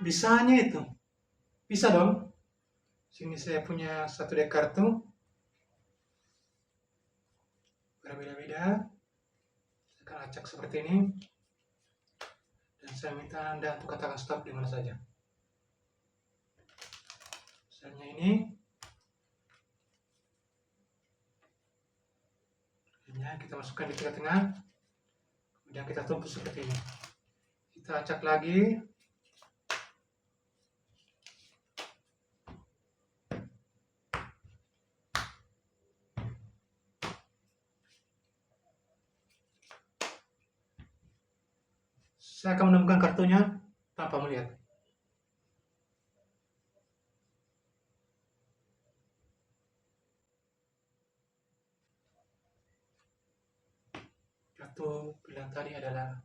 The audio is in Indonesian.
Bisanya itu. Bisa dong. Sini saya punya satu dek kartu. Berbeda-beda. Saya akan acak seperti ini. Dan saya minta Anda untuk katakan stop di mana saja. Misalnya ini. Kita masukkan di tengah-tengah. Kemudian kita tumpuk seperti ini. Kita acak lagi. Saya akan menemukan kartunya tanpa melihat. Kartu pilihan tadi adalah